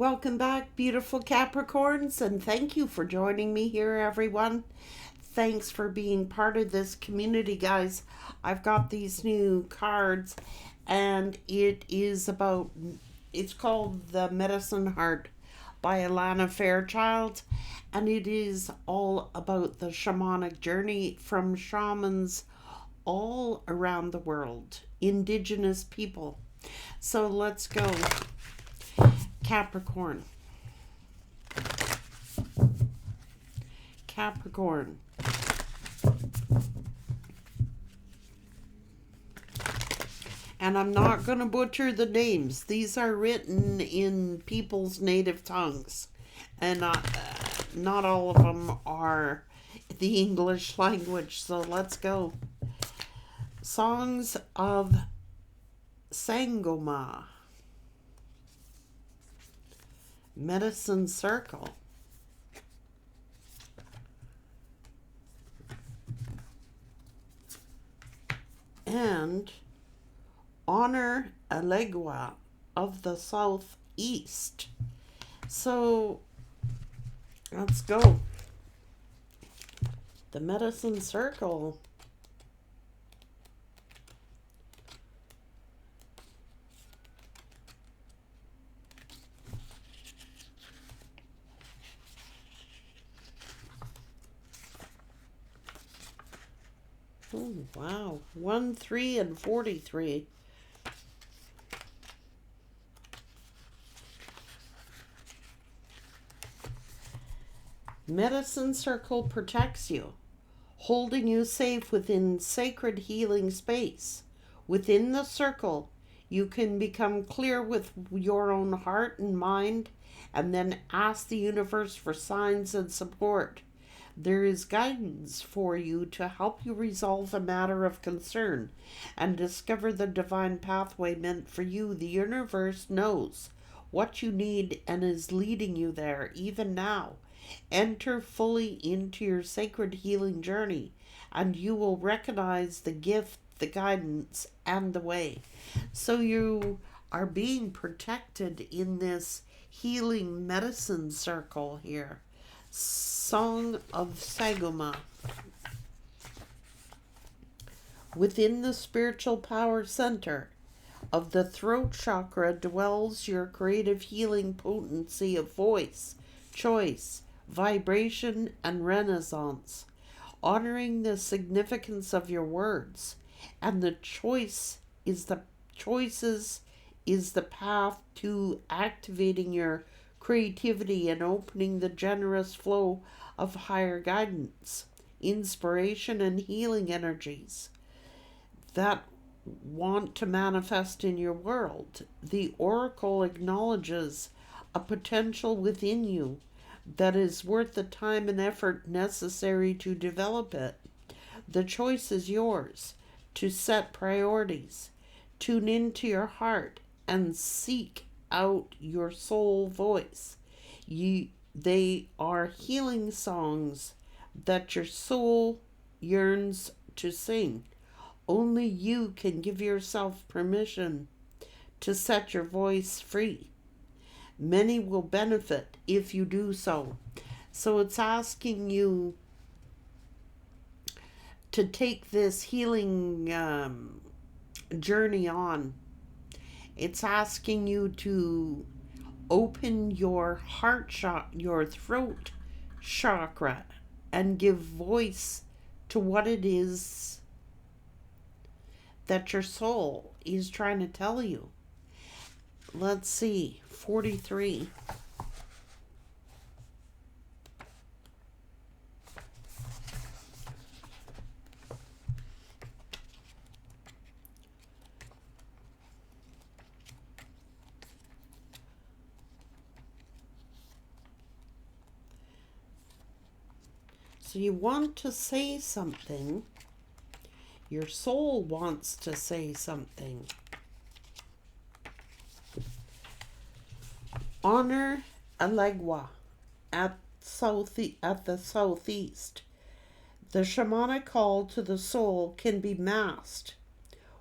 Welcome back, beautiful Capricorns, and thank you for joining me here, everyone. Thanks for being part of this community, guys. I've got these new cards, and it's called The Medicine Heart by Alana Fairchild, and it is all about the shamanic journey from shamans all around the world, indigenous people. So let's go. Capricorn. Capricorn. And I'm not going to butcher the names. These are written in people's native tongues. And not all of them are the English language. So let's go. Songs of Sangoma. Medicine Circle. And Honor Alagua of the Southeast. So let's go. The Medicine Circle. Oh, wow. 1, 3, and 43. Medicine Circle protects you, holding you safe within sacred healing space. Within the circle, you can become clear with your own heart and mind, and then ask the universe for signs and support. There is guidance for you to help you resolve a matter of concern and discover the divine pathway meant for you. The universe knows what you need and is leading you there even now. Enter fully into your sacred healing journey, and you will recognize the gift, the guidance, and the way. So you are being protected in this healing medicine circle here. Song of Sangoma. Within the spiritual power center of the throat chakra dwells your creative healing potency of voice, choice, vibration, and renaissance, honoring the significance of your words, and the choices is the path to activating your creativity and opening the generous flow of higher guidance, inspiration, and healing energies that want to manifest in your world. The oracle acknowledges a potential within you that is worth the time and effort necessary to develop it. The choice is yours to set priorities, tune into your heart, and seek out your soul voice. They are healing songs that your soul yearns to sing. Only you can give yourself permission to set your voice free. Many will benefit if you do so. So it's asking you to take this healing journey on. It's asking you to open your heart chakra, your throat chakra, and give voice to what it is that your soul is trying to tell you. Let's see, 43. So you want to say something. Your soul wants to say something. Honor Alagua at the southeast. The shamanic call to the soul can be masked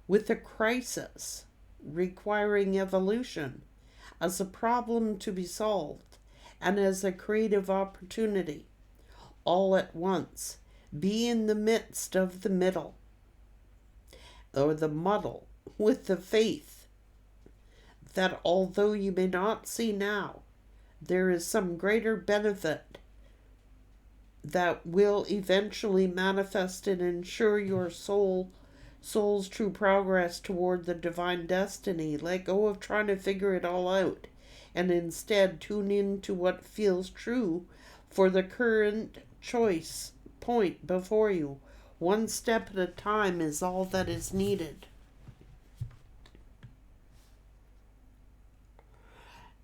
with a crisis requiring evolution, as a problem to be solved and as a creative opportunity all at once. Be in the midst of the middle or the muddle with the faith that although you may not see now, there is some greater benefit that will eventually manifest and ensure your soul's true progress toward the divine destiny. Let go of trying to figure it all out and instead tune in to what feels true for the current choice point before you. One step at a time is all that is needed.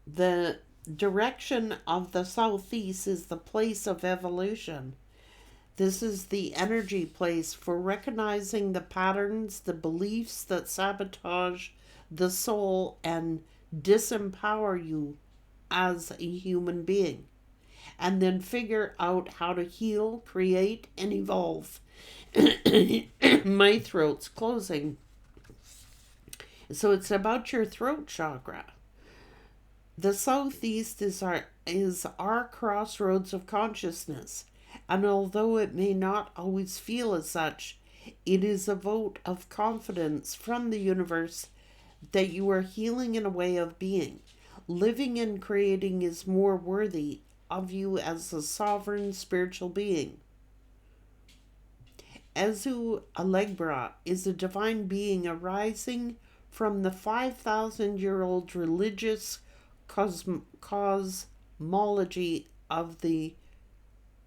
The direction of the southeast is the place of evolution. This is the energy place for recognizing the patterns, the beliefs that sabotage the soul and disempower you as a human being. And then figure out how to heal, create, and evolve. My throat's closing. So it's about your throat chakra. The southeast is our crossroads of consciousness, and although it may not always feel as such, it is a vote of confidence from the universe that you are healing in a way of being. Living and creating is more worthy of you as a sovereign spiritual being. Ezu Alagua is a divine being arising from the 5,000-year-old religious cosmology of the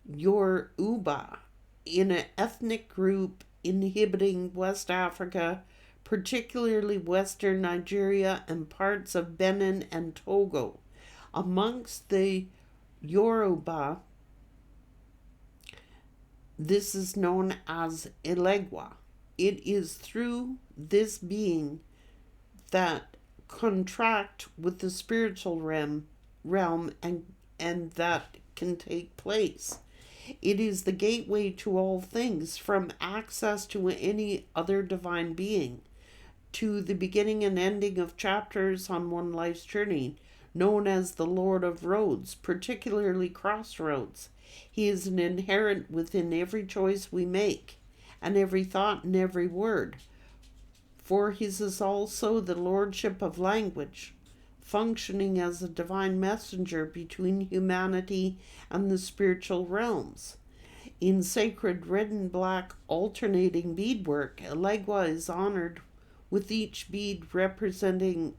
Yoruba, in an ethnic group inhabiting West Africa, particularly Western Nigeria and parts of Benin and Togo. Amongst the Yoruba, this is known as Alagua. It is through this being that contract with the spiritual realm and that can take place. It is the gateway to all things, from access to any other divine being to the beginning and ending of chapters on one life's journey, known as the Lord of Roads, particularly crossroads. He is an inherent within every choice we make and every thought and every word. For his is also the lordship of language, functioning as a divine messenger between humanity and the spiritual realms. In sacred red and black alternating beadwork, Alagua is honored with each bead representing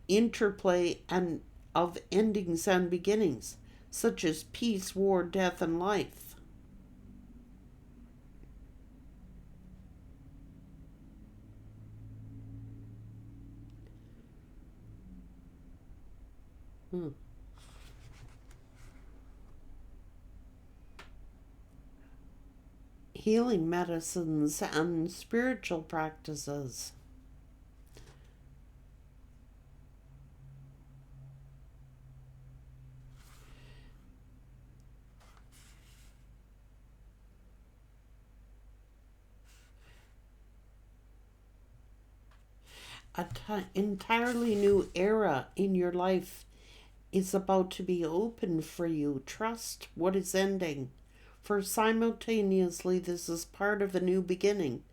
interplay and of endings and beginnings, such as peace, war, death, and life. Healing medicines and spiritual practices. An entirely new era in your life is about to be opened for you. Trust what is ending, for simultaneously this is part of a new beginning.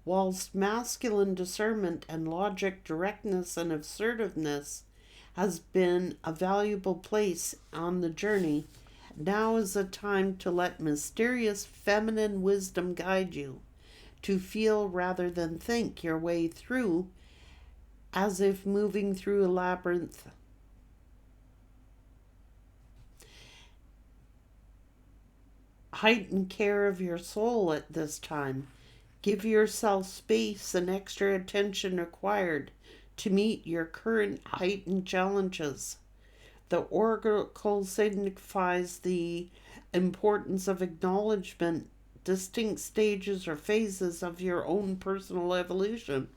Whilst masculine discernment and logic, directness and assertiveness has been a valuable place on the journey, now is a time to let mysterious feminine wisdom guide you, to feel rather than think your way through, as if moving through a labyrinth. Heighten care of your soul at this time. Give yourself space and extra attention required to meet your current heightened challenges. The oracle signifies the importance of acknowledgement, distinct stages or phases of your own personal evolution.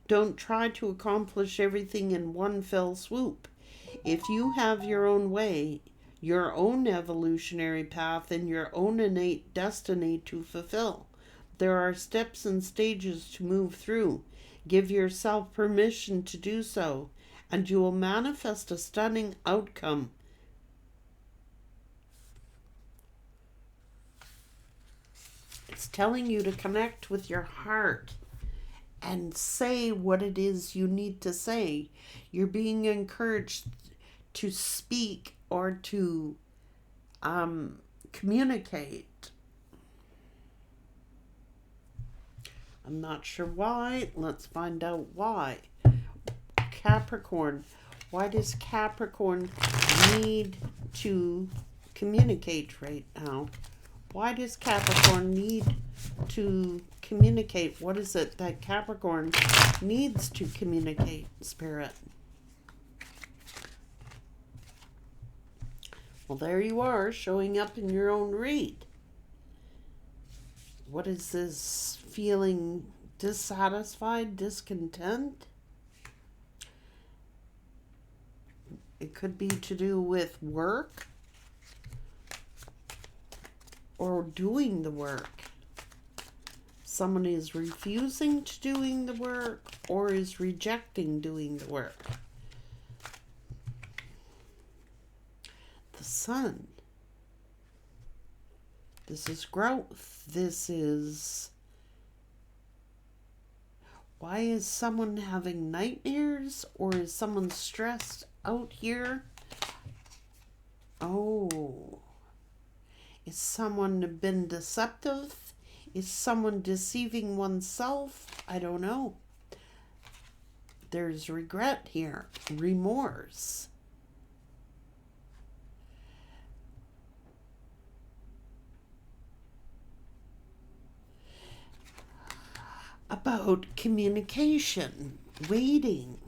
Don't try to accomplish everything in one fell swoop. If you have your own way, your own evolutionary path, and your own innate destiny to fulfill, there are steps and stages to move through. Give yourself permission to do so, and you will manifest a stunning outcome. It's telling you to connect with your heart and say what it is you need to say. You're being encouraged to speak or to communicate. I'm not sure why. Let's find out why. Capricorn. Why does Capricorn need to communicate right now? Why does Capricorn need to communicate? What is it that Capricorn needs to communicate, Spirit? Well, there you are, showing up in your own read. What is this? Feeling dissatisfied, discontent? It could be to do with work or doing the work. Someone is refusing to doing the work or is rejecting doing the work. The Sun. This is growth. This is... Why is someone having nightmares, or is someone stressed out here? Oh. Is someone been deceptive? Is someone deceiving oneself? I don't know. There's regret here, remorse. About communication, waiting.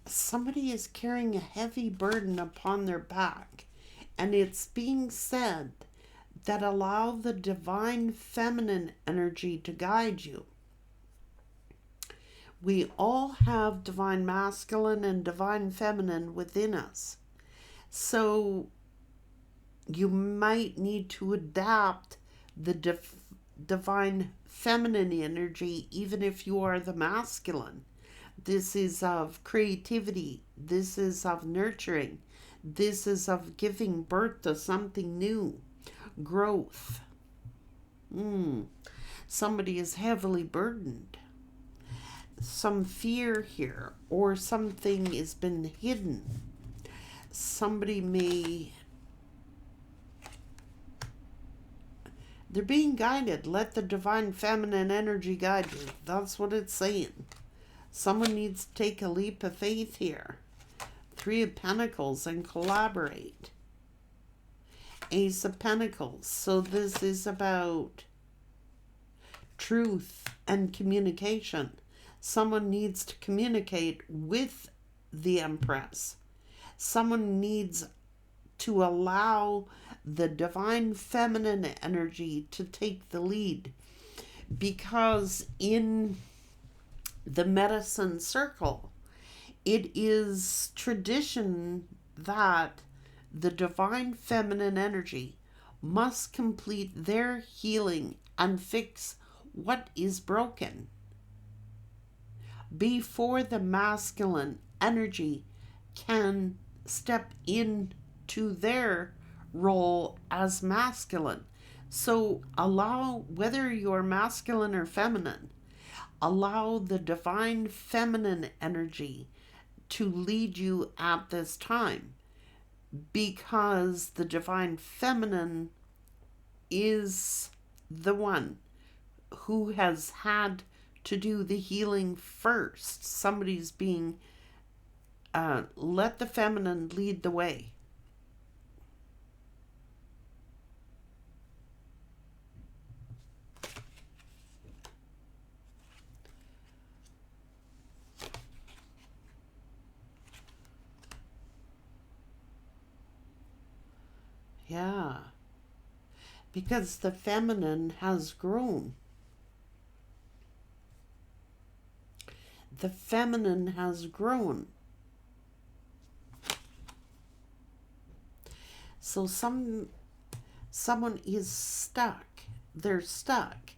Somebody is carrying a heavy burden upon their back, and it's being said that allow the divine feminine energy to guide you. We all have divine masculine and divine feminine within us. So you might need to adapt the divine feminine energy even if you are the masculine. This is of creativity. This is of nurturing. This is of giving birth to something new. Growth. Somebody is heavily burdened. Some fear here, or something has been hidden. Somebody may... They're being guided. Let the divine feminine energy guide you. That's what it's saying. Someone needs to take a leap of faith here. 3 of Pentacles and collaborate. Ace of Pentacles. So this is about truth and communication. Someone needs to communicate with the Empress. Someone needs to allow the divine feminine energy to take the lead, because in the medicine circle, it is tradition that the divine feminine energy must complete their healing and fix what is broken before the masculine energy can step into their role as masculine. So allow, whether you're masculine or feminine, allow the divine feminine energy to lead you at this time, because the divine feminine is the one who has had to do the healing first. Somebody's being let the feminine lead the way. Yeah, because the feminine has grown. The feminine has grown. So someone is stuck. They're stuck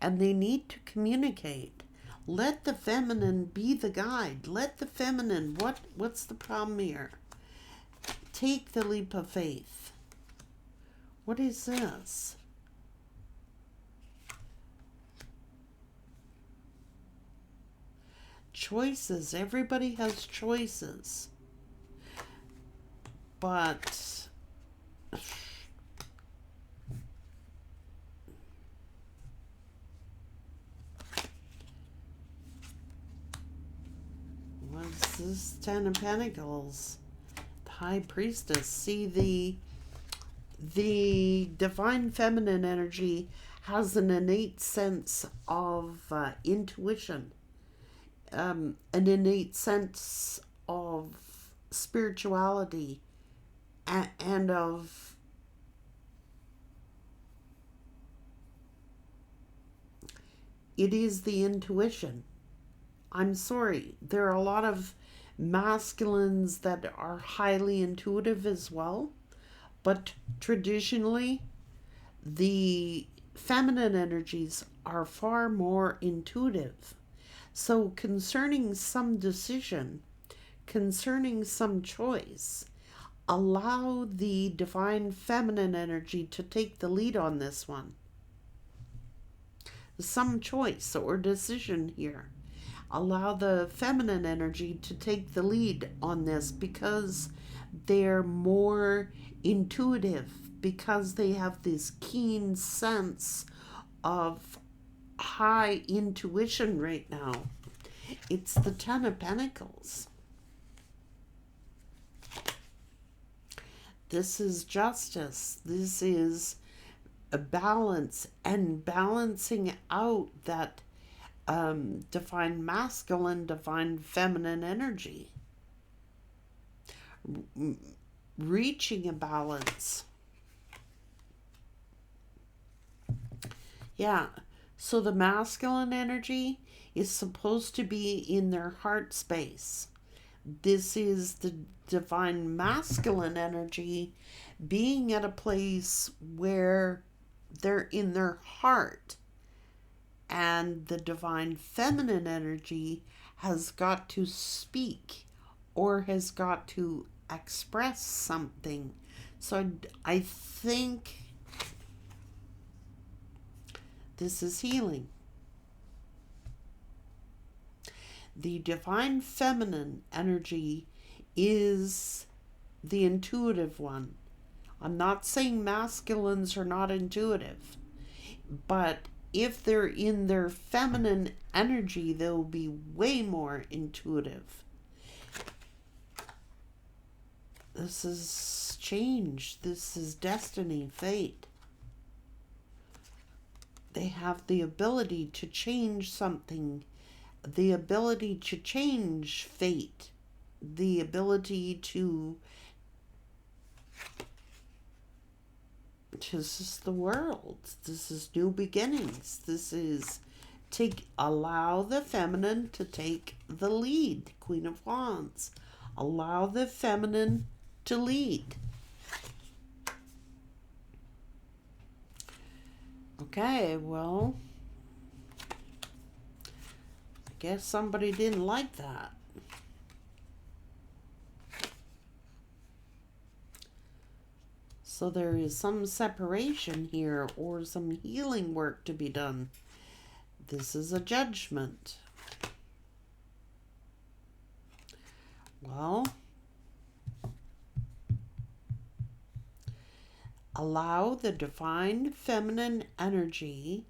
and they need to communicate. Let the feminine be the guide. Let the feminine, what's the problem here? Take the leap of faith. What is this? Choices. Everybody has choices. But what's this? Ten of Pentacles. The High Priestess. See, the divine feminine energy has an innate sense of intuition, an innate sense of spirituality, and of it is the intuition. I'm sorry, there are a lot of masculines that are highly intuitive as well, but traditionally the feminine energies are far more intuitive. So concerning some decision, concerning some choice, allow the divine feminine energy to take the lead on this one. Some choice or decision here. Allow the feminine energy to take the lead on this because they're more intuitive, because they have this keen sense of high intuition right now. It's the Ten of Pentacles. This is justice. This is a balance and balancing out that divine masculine, divine feminine energy. Reaching a balance. Yeah, so the masculine energy is supposed to be in their heart space. This is the divine masculine energy being at a place where they're in their heart. And the divine feminine energy has got to speak or has got to express something. So I think this is healing. The divine feminine energy is the intuitive one. I'm not saying masculines are not intuitive, but if they're in their feminine energy, they'll be way more intuitive. This is change. This is destiny, fate. They have the ability to change something, the ability to change fate, the ability to this is the world. This is new beginnings. This is allow the feminine to take the lead. Queen of Wands. Allow the feminine to lead. Okay, well, I guess somebody didn't like that. So there is some separation here or some healing work to be done. This is a judgment. Well, allow the divine feminine energy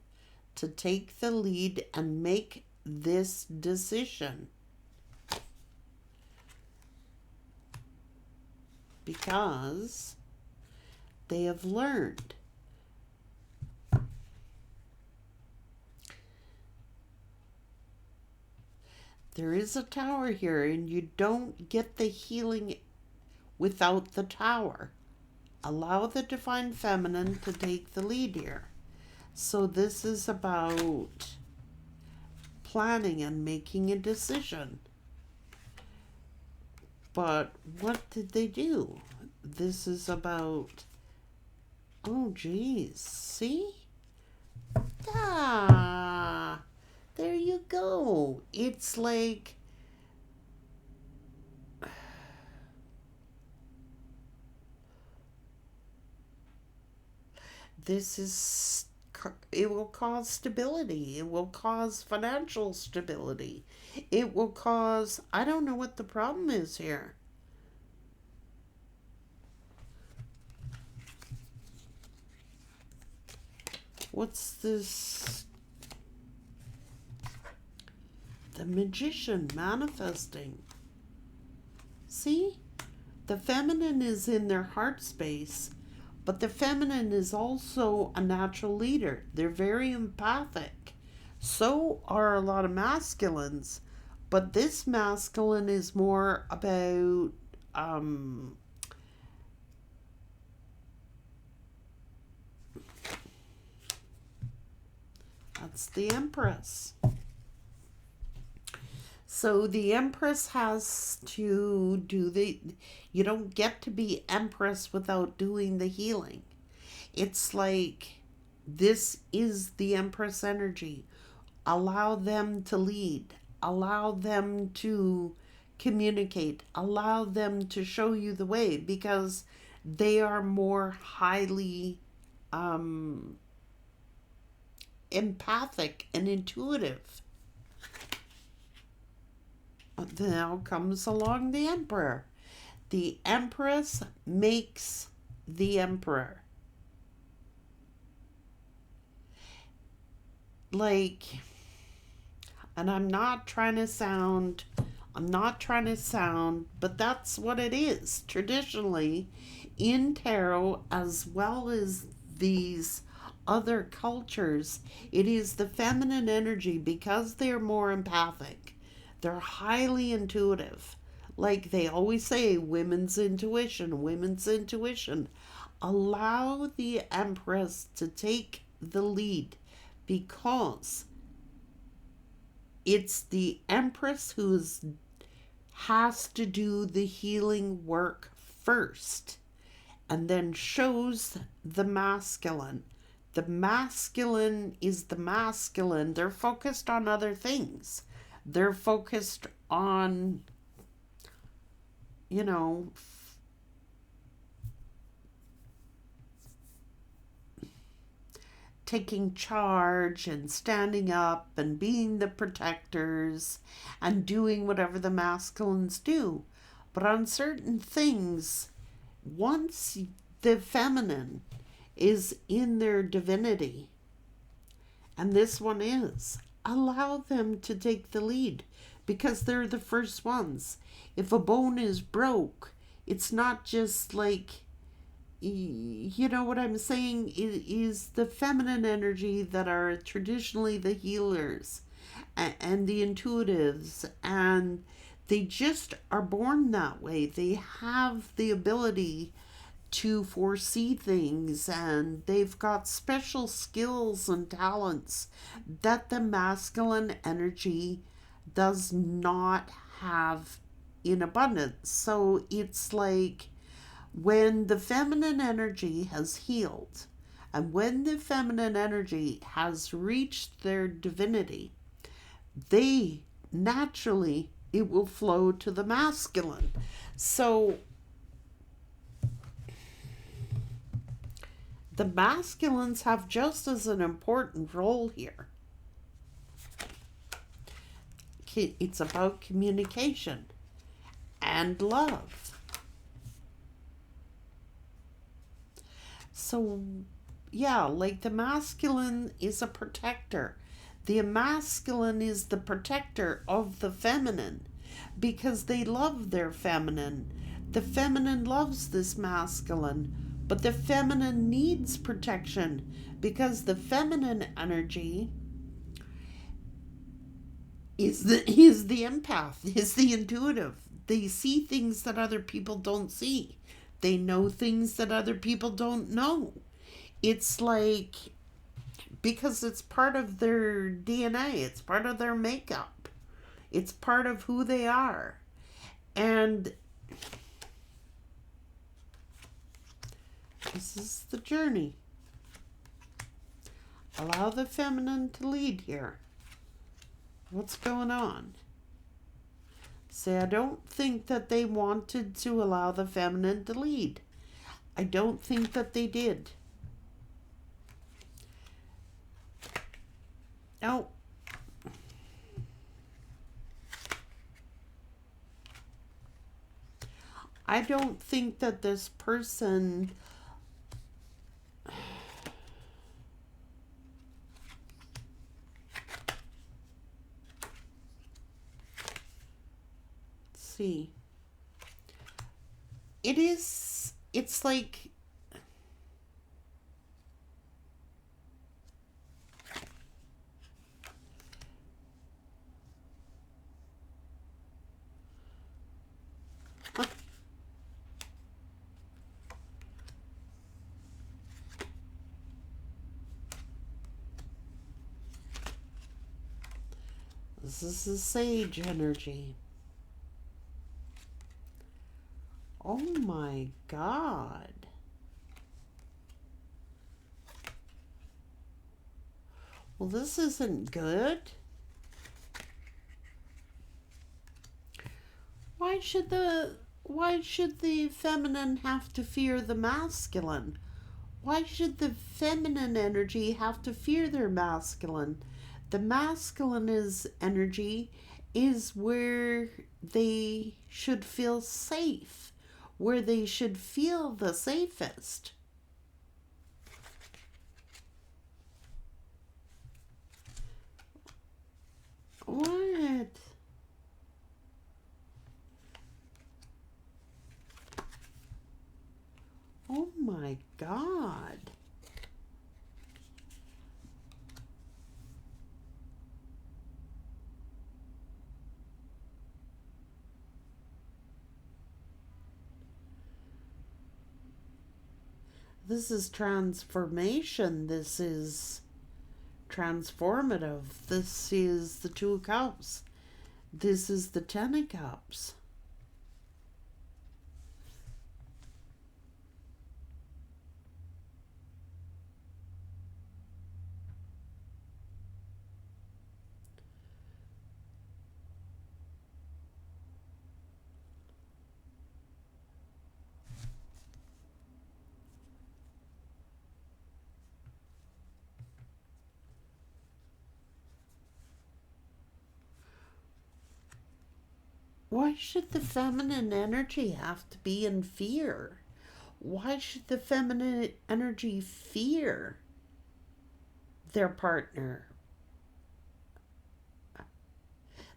to take the lead and make this decision. Because they have learned. There is a tower here, and you don't get the healing without the tower. Allow the divine feminine to take the lead here. So this is about planning and making a decision. But what did they do? This is about, oh geez, see? There you go. It's like, this is, it will cause stability. It will cause financial stability. It will cause, I don't know what the problem is here. What's this? The Magician manifesting. See? The feminine is in their heart space, but the feminine is also a natural leader. They're very empathic. So are a lot of masculines, but this masculine is more about that's the Empress. So the Empress has to do you don't get to be Empress without doing the healing. It's like, this is the Empress energy. Allow them to lead. Allow them to communicate. Allow them to show you the way, because they are more highly empathic and intuitive. Now comes along the Emperor. The Empress makes the Emperor. Like, and I'm not trying to sound, but that's what it is. Traditionally, in tarot, as well as these other cultures, it is the feminine energy, because they're more empathic. They're highly intuitive. Like they always say, women's intuition, women's intuition. Allow the Empress to take the lead, because it's the Empress who has to do the healing work first, and then shows the masculine. The masculine is the masculine. They're focused on other things. They're focused on, taking charge and standing up and being the protectors and doing whatever the masculines do. But on certain things, once the feminine is in their divinity, and this one is, allow them to take the lead, because they're the first ones. If a bone is broke, it's not just like, you know what I'm saying? It is the feminine energy that are traditionally the healers and the intuitives, and they just are born that way. They have the ability to foresee things, and they've got special skills and talents that the masculine energy does not have in abundance. So it's like, when the feminine energy has healed, and when the feminine energy has reached their divinity, they naturally, it will flow to the masculine. So the masculines have just as an important role here. It's about communication and love. So, yeah, like the masculine is a protector. The masculine is the protector of the feminine, because they love their feminine. The feminine loves this masculine, but the feminine needs protection, because the feminine energy is the empath, is the intuitive. They see things that other people don't see. They know things that other people don't know. It's like, because it's part of their DNA, it's part of their makeup, it's part of who they are. And this is the journey. Allow the feminine to lead here. What's going on? See, I don't think that they wanted to allow the feminine to lead. I don't think that they did. No. I don't think that this person see. It's like this is the sage energy. Oh my God. Well, this isn't good. Why should the feminine have to fear the masculine? Why should the feminine energy have to fear their masculine? The masculine energy is where they should feel safe, where they should feel the safest. What? Oh my God. This is transformation. This is transformative. This is the Two of Cups. This is the Ten of Cups. Why should the feminine energy have to be in fear? Why should the feminine energy fear their partner?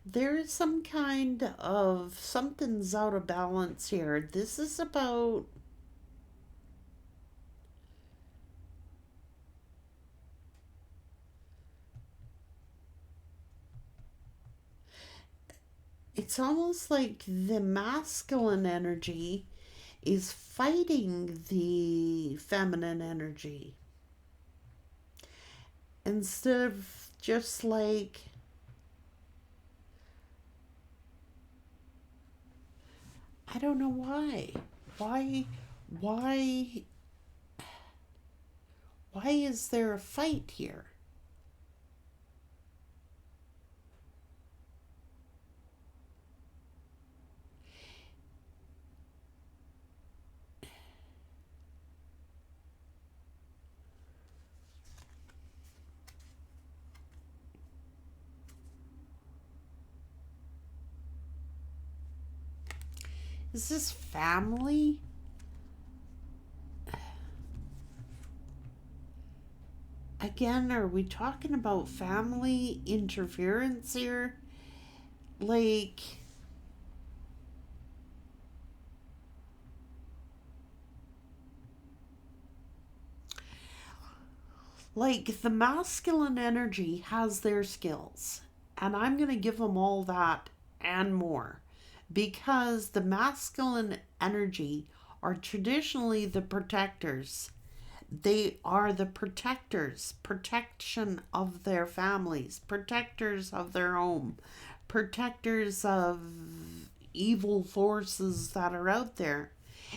There is some kind of something's out of balance here. This is about it's almost like the masculine energy is fighting the feminine energy instead of just like I don't know why. Why is there a fight here? Is this family? Again, are we talking about family interference here? Like the masculine energy has their skills, and I'm going to give them all that and more. Because the masculine energy are traditionally the protectors. They are the protectors, protection of their families, protectors of their home, protectors of evil forces that are out there.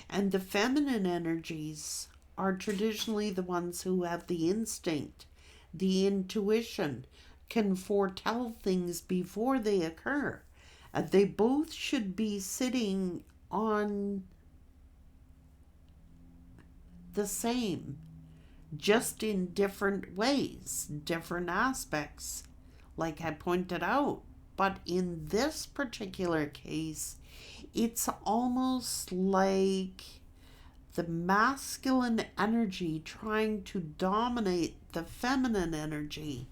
And the feminine energies are traditionally the ones who have the instinct, the intuition can foretell things before they occur. They both should be sitting on the same, just in different ways, different aspects, like I pointed out. But in this particular case, it's almost like the masculine energy trying to dominate the feminine energy.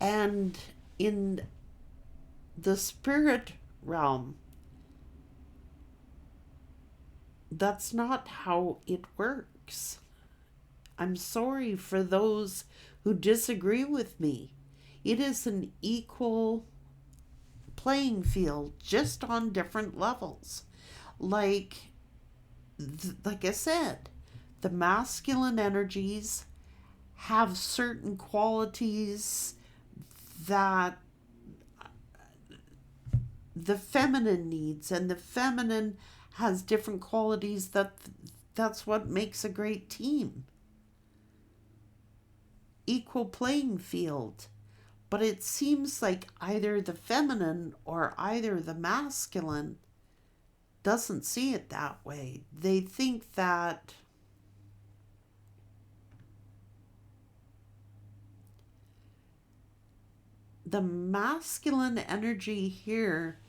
And in the spirit realm, that's not how it works. I'm sorry for those who disagree with me. It is an equal playing field, just on different levels. Like I said, the masculine energies have certain qualities that the feminine needs, and the feminine has different qualities that's what makes a great team. Equal playing field. But it seems like either the feminine or either the masculine doesn't see it that way. They think that the masculine energy here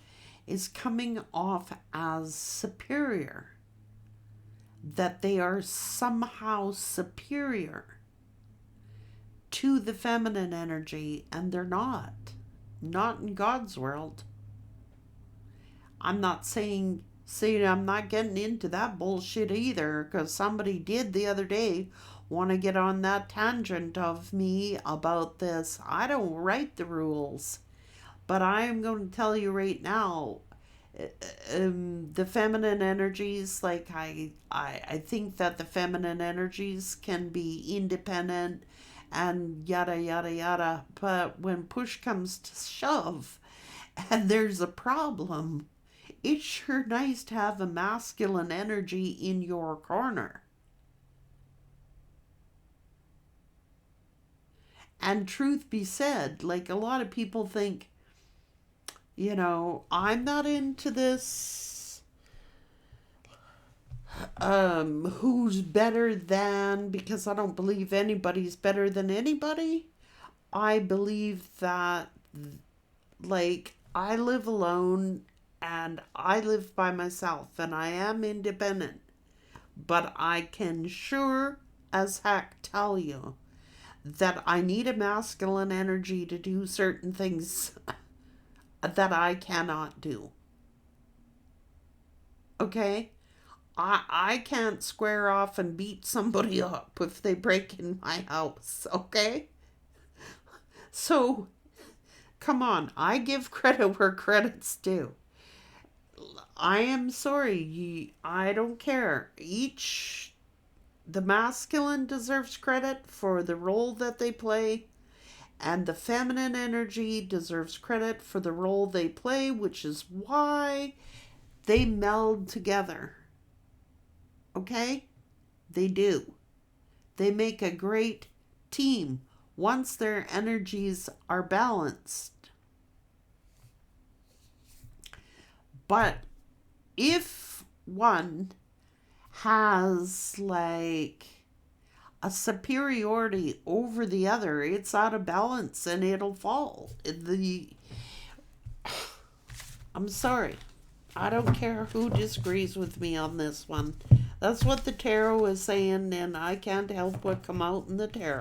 is coming off as superior, that they are somehow superior to the feminine energy, and they're not in God's world. I'm not saying I'm not getting into that bullshit either, because somebody did the other day want to get on that tangent of me about this. I don't write the rules, but I am going to tell you right now, the feminine energies, like I think that the feminine energies can be independent and yada yada yada, but when push comes to shove and there's a problem, it's sure nice to have a masculine energy in your corner. And truth be said, like a lot of people think, I'm not into this who's better than, because I don't believe anybody's better than anybody. I believe that, like, I live alone and I live by myself and I am independent, but I can sure as heck tell you that I need a masculine energy to do certain things that I cannot do. Okay? I can't square off and beat somebody up if they break in my house, okay? So, come on, I give credit where credit's due. I am sorry, I don't care. The masculine deserves credit for the role that they play, and the feminine energy deserves credit for the role they play, which is why they meld together. Okay? They do. They make a great team once their energies are balanced. But if one has like a superiority over the other, it's out of balance and it'll fall. I'm sorry. I don't care who disagrees with me on this one. That's what the tarot is saying, and I can't help what come out in the tarot.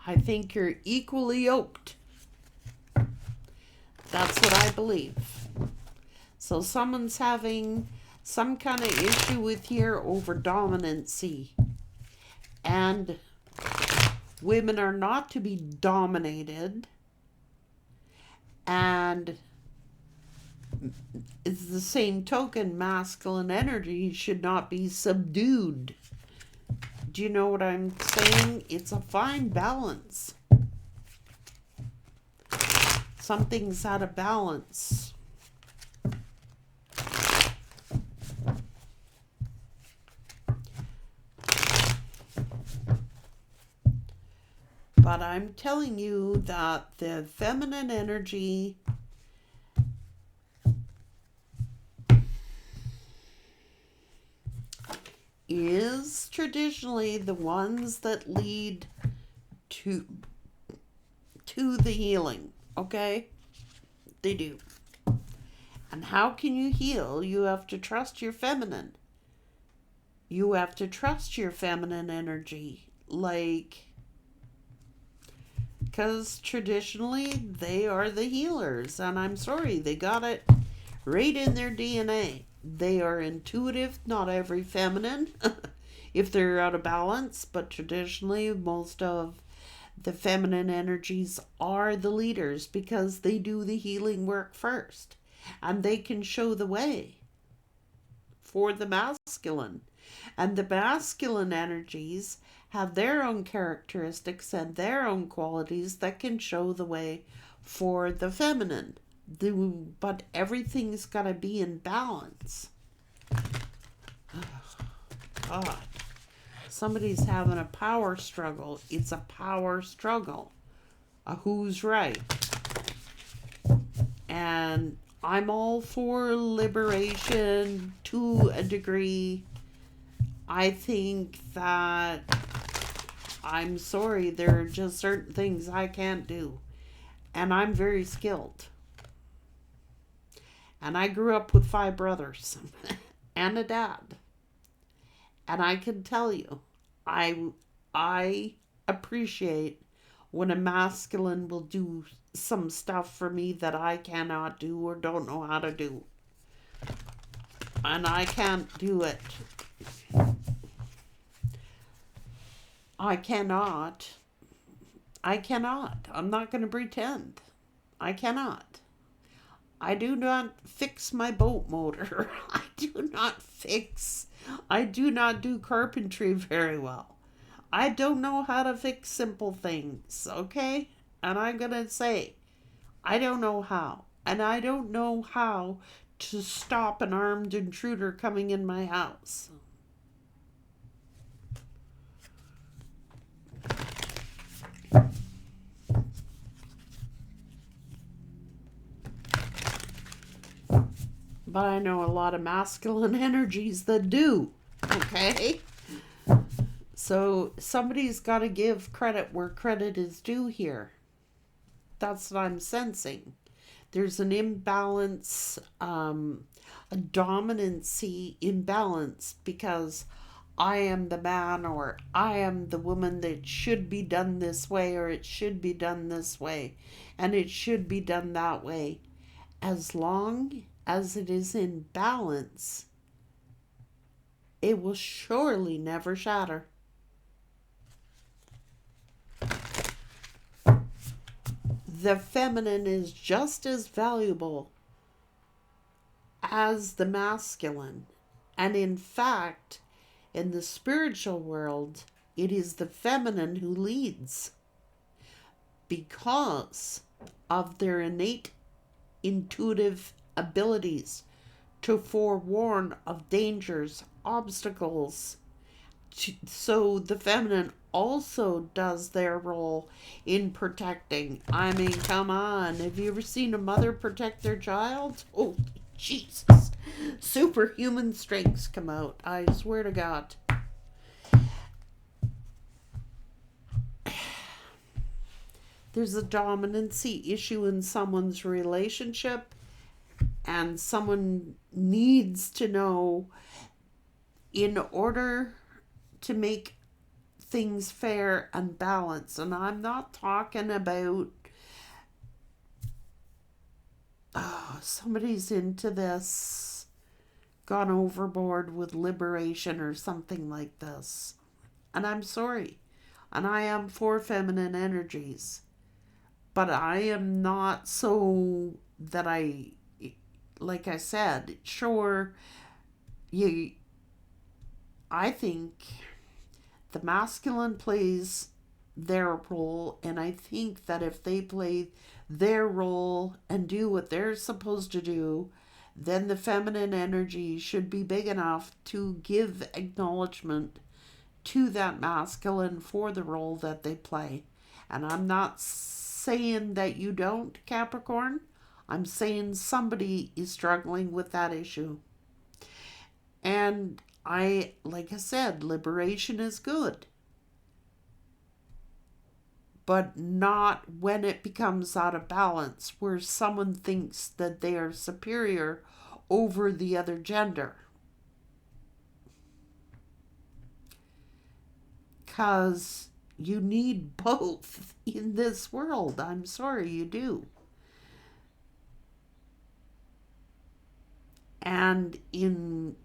I think you're equally yoked. That's what I believe. So someone's having some kind of issue with here over dominancy. And women are not to be dominated. And it's the same token, masculine energy should not be subdued. Do you know what I'm saying? It's a fine balance. Something's out of balance. But I'm telling you that the feminine energy is traditionally the ones that lead to the healing, okay? They do. And how can you heal? You have to trust your feminine. You have to trust your feminine energy. Because traditionally they are the healers. And I'm sorry, they got it right in their DNA. They are intuitive, not every feminine, if they're out of balance. But traditionally, most of the feminine energies are the leaders because they do the healing work first. And they can show the way for the masculine. And the masculine energies have their own characteristics and their own qualities that can show the way for the feminine. But everything's got to be in balance. God. Somebody's having a power struggle. It's a power struggle. Who's right? And I'm all for liberation to a degree. I think that, I'm sorry, there are just certain things I can't do. And I'm very skilled. And I grew up with 5 brothers and a dad. And I can tell you, I appreciate when a masculine will do some stuff for me that I cannot do or don't know how to do. And I can't do it. I cannot. I'm not going to pretend. I cannot. I do not fix my boat motor. I do not do carpentry very well. I don't know how to fix simple things, okay? And I'm going to say, I don't know how. And I don't know how to stop an armed intruder coming in my house. But I know a lot of masculine energies that do, okay? So somebody's got to give credit where credit is due here. That's what I'm sensing. There's an imbalance, a dominancy imbalance, because I am the man or I am the woman that should be done this way, or it should be done this way and it should be done that way. As long as it is in balance, it will surely never shatter. The feminine is just as valuable as the masculine. And in fact, in the spiritual world, it is the feminine who leads because of their innate intuitive abilities to forewarn of dangers, obstacles. So the feminine also does their role in protecting. I mean, come on. Have you ever seen a mother protect their child? Oh, Jesus. Superhuman strengths come out. I swear to God. There's a dominancy issue in someone's relationship, and someone needs to know, in order to make things fair and balanced. And I'm not talking about somebody's into this, gone overboard with liberation or something like this. And I'm sorry. And I am for feminine energies. But I am not so that like I said, sure, I think the masculine plays their role, and I think that if they play their role and do what they're supposed to do, then the feminine energy should be big enough to give acknowledgement to that masculine for the role that they play. And I'm not saying that you don't, Capricorn. I'm saying somebody is struggling with that issue. And like I said, liberation is good. But not when it becomes out of balance, where someone thinks that they are superior over the other gender. Because you need both in this world. I'm sorry, you do. And in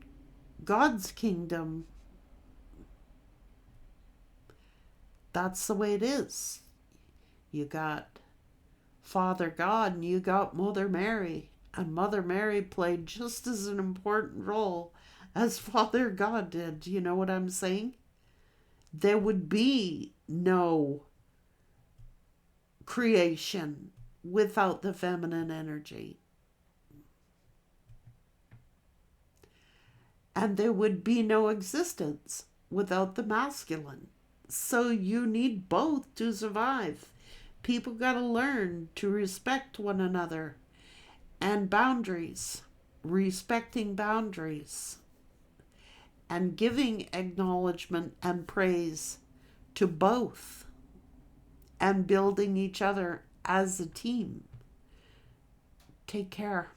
God's kingdom, that's the way it is. You got Father God and you got Mother Mary. And Mother Mary played just as an important role as Father God did. You know what I'm saying? There would be no creation without the feminine energy. And there would be no existence without the masculine. So you need both to survive. People got to learn to respect one another and boundaries, respecting boundaries, and giving acknowledgement and praise to both, and building each other as a team. Take care.